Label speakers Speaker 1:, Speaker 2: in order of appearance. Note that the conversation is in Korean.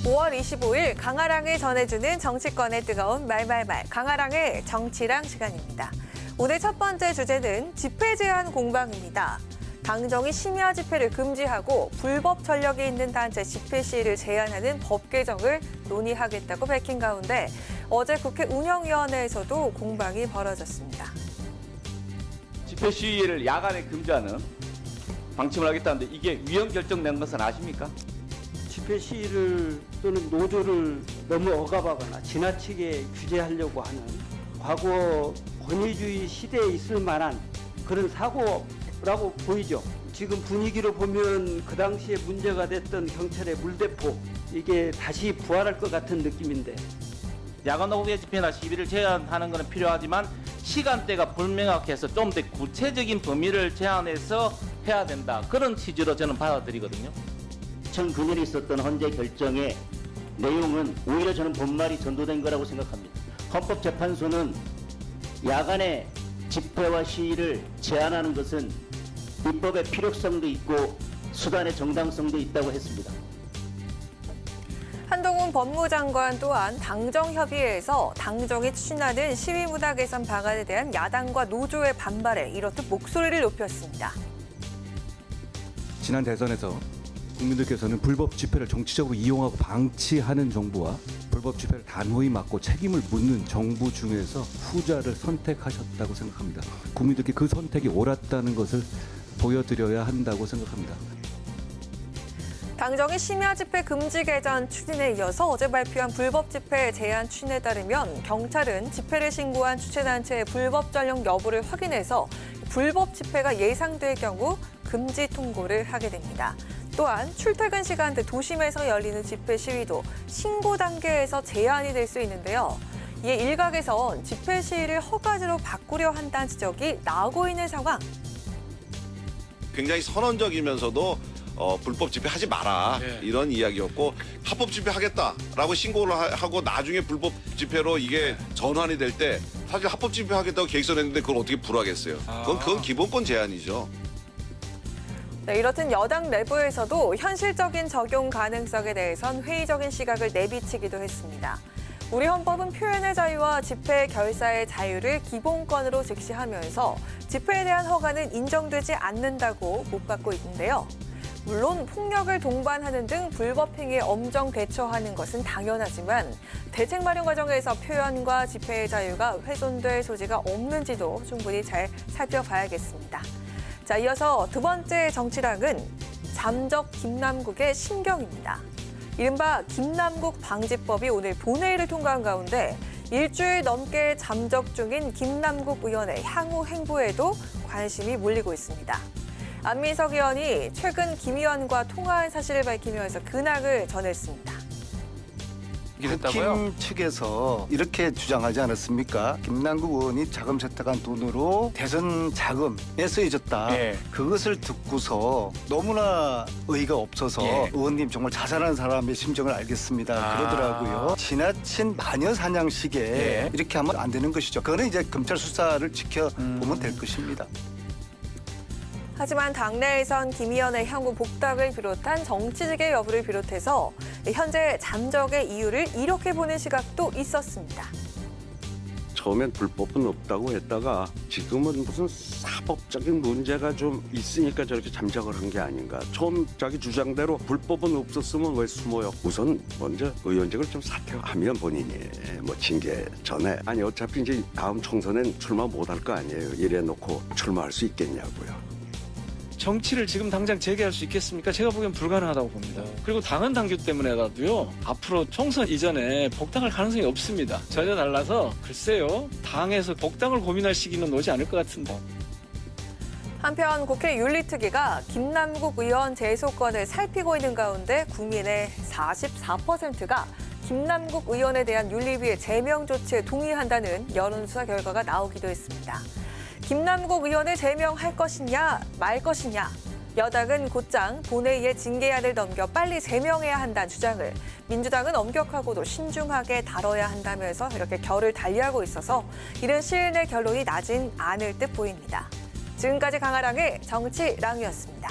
Speaker 1: 5월 25일 강아랑이 전해주는 정치권의 뜨거운 말말말 강아랑의 정치랑 시간입니다. 오늘 첫 번째 주제는 집회 제한 공방입니다. 당정이 심야 집회를 금지하고 불법 전력이 있는 단체 집회 시위를 제한하는 법 개정을 논의하겠다고 밝힌 가운데 어제 국회 운영위원회에서도 공방이 벌어졌습니다.
Speaker 2: 집회 시위를 야간에 금지하는 방침을 하겠다는데 이게 위헌 결정 낸 것은 아십니까?
Speaker 3: 집회 시위를 또는 노조를 너무 억압하거나 지나치게 규제하려고 하는 과거 권위주의 시대에 있을 만한 그런 사고라고 보이죠. 지금 분위기로 보면 그 당시에 문제가 됐던 경찰의 물대포 이게 다시 부활할 것 같은 느낌인데
Speaker 4: 야간 오후의 집회나 시위를 제한하는 것은 필요하지만 시간대가 불명확해서 좀 더 구체적인 범위를 제한해서 해야 된다. 그런 취지로 저는 받아들이거든요.
Speaker 5: 2009년에 있었던 헌재 결정의 내용은 오히려 저는 본말이 전도된 거라고 생각합니다. 헌법재판소는 야간에 집회와 시위를 제한하는 것은 입법의 필요성도 있고 수단의 정당성도 있다고 했습니다.
Speaker 1: 한동훈 법무장관 또한 당정협의회에서 당정이 추진하는 시위 문화 개선 방안에 대한 야당과 노조의 반발에 이렇듯 목소리를 높였습니다.
Speaker 6: 지난 대선에서 국민들께서는 불법 집회를 정치적으로 이용하고 방치하는 정부와 불법 집회를 단호히 막고 책임을 묻는 정부 중에서 후자를 선택하셨다고 생각합니다. 국민들께 그 선택이 옳았다는 것을 보여드려야 한다고 생각합니다.
Speaker 1: 당정이 심야 집회 금지 개정 추진에 이어서 어제 발표한 불법 집회 제한 추진에 따르면 경찰은 집회를 신고한 주최단체의 불법 전용 여부를 확인해서 불법 집회가 예상될 경우 금지 통보를 하게 됩니다. 또한 출퇴근 시간대 도심에서 열리는 집회 시위도 신고 단계에서 제한이 될 수 있는데요. 이에 일각에선 집회 시위를 허가제로 바꾸려 한다는 지적이 나오고 있는 상황.
Speaker 7: 굉장히 선언적이면서도 불법 집회 하지 마라 이런 이야기였고 합법 집회 하겠다라고 신고를 하고 나중에 불법 집회로 이게 전환이 될 때 사실 합법 집회 하겠다고 계획서냈는데 그걸 어떻게 불하겠어요. 그건 기본권 제한이죠.
Speaker 1: 네, 이렇듯 여당 내부에서도 현실적인 적용 가능성에 대해선 회의적인 시각을 내비치기도 했습니다. 우리 헌법은 표현의 자유와 집회 결사의 자유를 기본권으로 직시하면서 집회에 대한 허가는 인정되지 않는다고 못 받고 있는데요. 물론 폭력을 동반하는 등 불법 행위에 엄정 대처하는 것은 당연하지만 대책 마련 과정에서 표현과 집회의 자유가 훼손될 소지가 없는지도 충분히 잘 살펴봐야겠습니다. 자, 이어서 두 번째 정치랑은 잠적 김남국의 심경입니다. 이른바 김남국 방지법이 오늘 본회의를 통과한 가운데 일주일 넘게 잠적 중인 김남국 의원의 향후 행보에도 관심이 몰리고 있습니다. 안민석 의원이 최근 김 의원과 통화한 사실을 밝히면서 근황을 전했습니다.
Speaker 8: 국힘 측에서 이렇게 주장하지 않았습니까? 김남국 의원이 자금 세탁한 돈으로 대선 자금에 쓰여졌다. 그것을 듣고서 너무나 의의가 없어서 의원님 정말 자살하는 사람의 심정을 알겠습니다. 그러더라고요. 지나친 마녀 사냥식에 이렇게 하면 안 되는 것이죠. 그거는 이제 검찰 수사를 지켜보면 될 것입니다.
Speaker 1: 하지만 당내에선 김 의원의 향후 복당을 비롯한 정치직의 여부를 비롯해서 현재 잠적의 이유를 이렇게 보는 시각도 있었습니다.
Speaker 9: 처음엔 불법은 없다고 했다가 지금은 무슨 사법적인 문제가 좀 있으니까 저렇게 잠적을 한 게 아닌가. 처음 자기 주장대로 불법은 없었으면 왜 숨어요. 우선 먼저 의원직을 좀 사퇴하면 본인이 뭐 징계 전에 아니 어차피 이제 다음 총선엔 출마 못할 거 아니에요. 이래 놓고 출마할 수 있겠냐고요.
Speaker 10: 정치를 지금 당장 재개할 수 있겠습니까? 제가 보기엔 불가능하다고 봅니다. 그리고 당헌 당규 때문에라도요. 앞으로 총선 이전에 복당할 가능성이 없습니다. 전혀 달라서 글쎄요. 당에서 복당을 고민할 시기는 오지 않을 것 같은데.
Speaker 1: 한편 국회 윤리특위가 김남국 의원 재소권을 살피고 있는 가운데 국민의 44%가 김남국 의원에 대한 윤리위의 제명 조치에 동의한다는 여론조사 결과가 나오기도 했습니다. 김남국 의원을 제명할 것이냐 말 것이냐. 여당은 곧장 본회의에 징계안을 넘겨 빨리 제명해야 한다는 주장을, 민주당은 엄격하고도 신중하게 다뤄야 한다면서 이렇게 결을 달리하고 있어서 이른 시일 내 결론이 나진 않을 듯 보입니다. 지금까지 강아랑의 정치랑이었습니다.